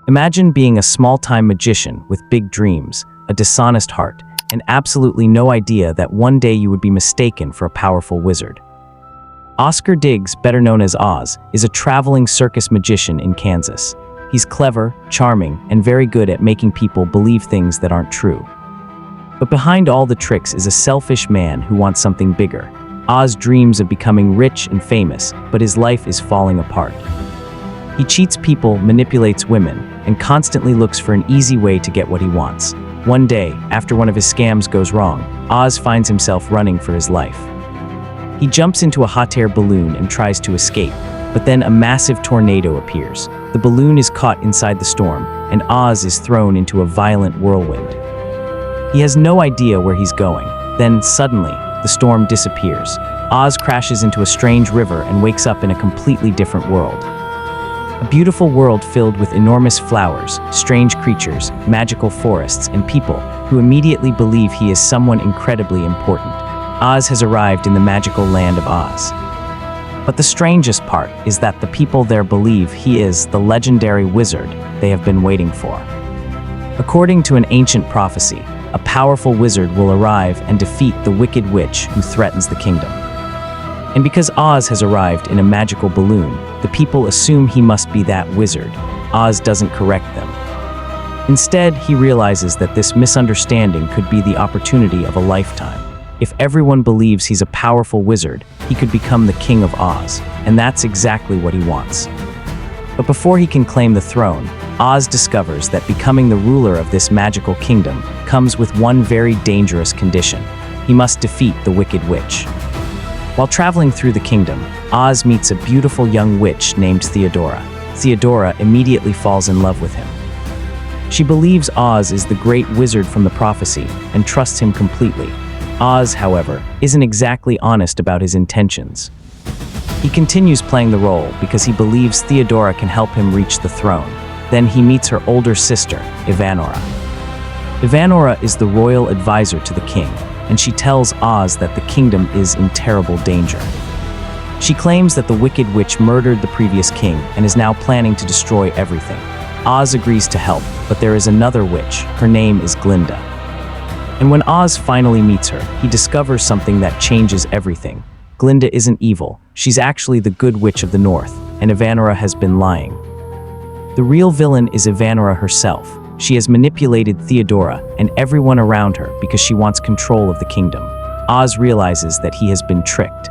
Imagine being a small-time magician with big dreams, a dishonest heart, and absolutely no idea that one day you would be mistaken for a powerful wizard. Oscar Diggs, better known as Oz, is a traveling circus magician in Kansas. He's clever, charming, and very good at making people believe things that aren't true. But behind all the tricks is a selfish man who wants something bigger. Oz dreams of becoming rich and famous, but his life is falling apart. He cheats people, manipulates women, and constantly looks for an easy way to get what he wants. One day, after one of his scams goes wrong, Oz finds himself running for his life. He jumps into a hot air balloon and tries to escape, but then a massive tornado appears. The balloon is caught inside the storm, and Oz is thrown into a violent whirlwind. He has no idea where he's going. Then, suddenly, the storm disappears. Oz crashes into a strange river and wakes up in a completely different world. A beautiful world filled with enormous flowers, strange creatures, magical forests, and people who immediately believe he is someone incredibly important. Oz has arrived in the magical land of Oz. But the strangest part is that the people there believe he is the legendary wizard they have been waiting for. According to an ancient prophecy, a powerful wizard will arrive and defeat the wicked witch who threatens the kingdom. And because Oz has arrived in a magical balloon, the people assume he must be that wizard. Oz doesn't correct them. Instead, he realizes that this misunderstanding could be the opportunity of a lifetime. If everyone believes he's a powerful wizard, he could become the king of Oz, and that's exactly what he wants. But before he can claim the throne, Oz discovers that becoming the ruler of this magical kingdom comes with one very dangerous condition. He must defeat the wicked witch. While traveling through the kingdom, Oz meets a beautiful young witch named Theodora. Theodora immediately falls in love with him. She believes Oz is the great wizard from the prophecy and trusts him completely. Oz, however, isn't exactly honest about his intentions. He continues playing the role because he believes Theodora can help him reach the throne. Then he meets her older sister, Ivanora. Ivanora is the royal advisor to the king, and she tells Oz that the kingdom is in terrible danger. She claims that the wicked witch murdered the previous king and is now planning to destroy everything. Oz agrees to help, but there is another witch. Her name is Glinda. And when Oz finally meets her, he discovers something that changes everything. Glinda isn't evil. She's actually the good witch of the north, and Ivanora has been lying. The real villain is Ivanora herself. She has manipulated Theodora and everyone around her because she wants control of the kingdom. Oz realizes that he has been tricked.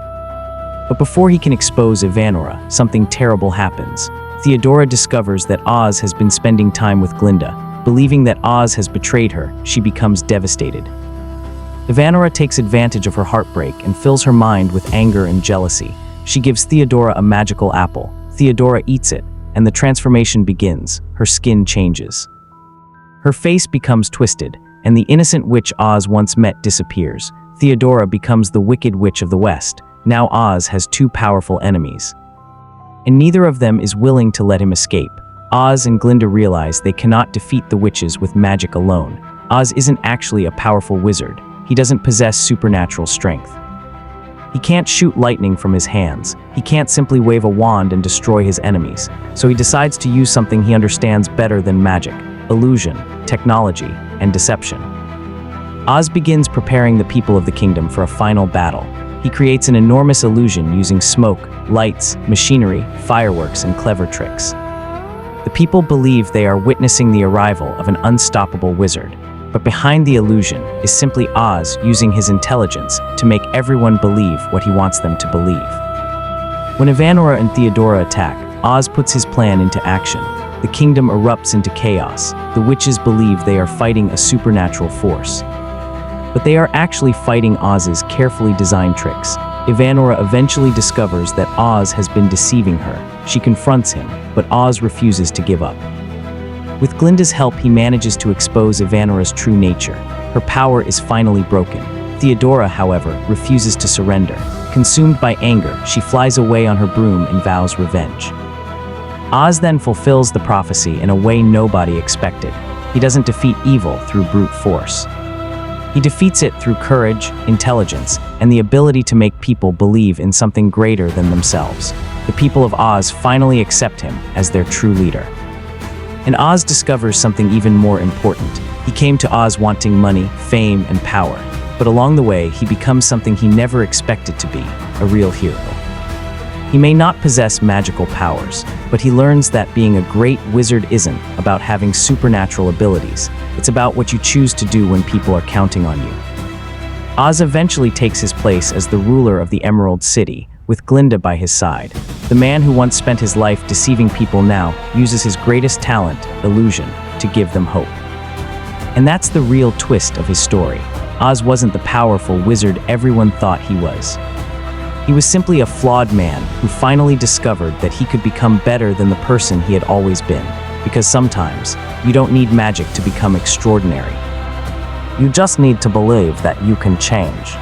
But before he can expose Ivanora, something terrible happens. Theodora discovers that Oz has been spending time with Glinda. Believing that Oz has betrayed her, she becomes devastated. Ivanora takes advantage of her heartbreak and fills her mind with anger and jealousy. She gives Theodora a magical apple. Theodora eats it, and the transformation begins. Her skin changes. Her face becomes twisted, and the innocent witch Oz once met disappears. Theodora becomes the wicked witch of the West. Now Oz has two powerful enemies, and neither of them is willing to let him escape. Oz and Glinda realize they cannot defeat the witches with magic alone. Oz isn't actually a powerful wizard. He doesn't possess supernatural strength. He can't shoot lightning from his hands. He can't simply wave a wand and destroy his enemies. So he decides to use something he understands better than magic: illusion, technology, and deception. Oz begins preparing the people of the kingdom for a final battle. He creates an enormous illusion using smoke, lights, machinery, fireworks, and clever tricks. The people believe they are witnessing the arrival of an unstoppable wizard, but behind the illusion is simply Oz using his intelligence to make everyone believe what he wants them to believe. When Ivanora and Theodora attack, Oz puts his plan into action. The kingdom erupts into chaos. The witches believe they are fighting a supernatural force, but they are actually fighting Oz's carefully designed tricks. Ivanora eventually discovers that Oz has been deceiving her. She confronts him, but Oz refuses to give up. With Glinda's help, he manages to expose Ivanora's true nature. Her power is finally broken. Theodora, however, refuses to surrender. Consumed by anger, she flies away on her broom and vows revenge. Oz then fulfills the prophecy in a way nobody expected. He doesn't defeat evil through brute force. He defeats it through courage, intelligence, and the ability to make people believe in something greater than themselves. The people of Oz finally accept him as their true leader. And Oz discovers something even more important. He came to Oz wanting money, fame, and power. But along the way, he becomes something he never expected to be, a real hero. He may not possess magical powers, but he learns that being a great wizard isn't about having supernatural abilities. It's about what you choose to do when people are counting on you. Oz eventually takes his place as the ruler of the Emerald City, with Glinda by his side. The man who once spent his life deceiving people now uses his greatest talent, illusion, to give them hope. And that's the real twist of his story. Oz wasn't the powerful wizard everyone thought he was. He was simply a flawed man who finally discovered that he could become better than the person he had always been. Because sometimes, you don't need magic to become extraordinary. You just need to believe that you can change.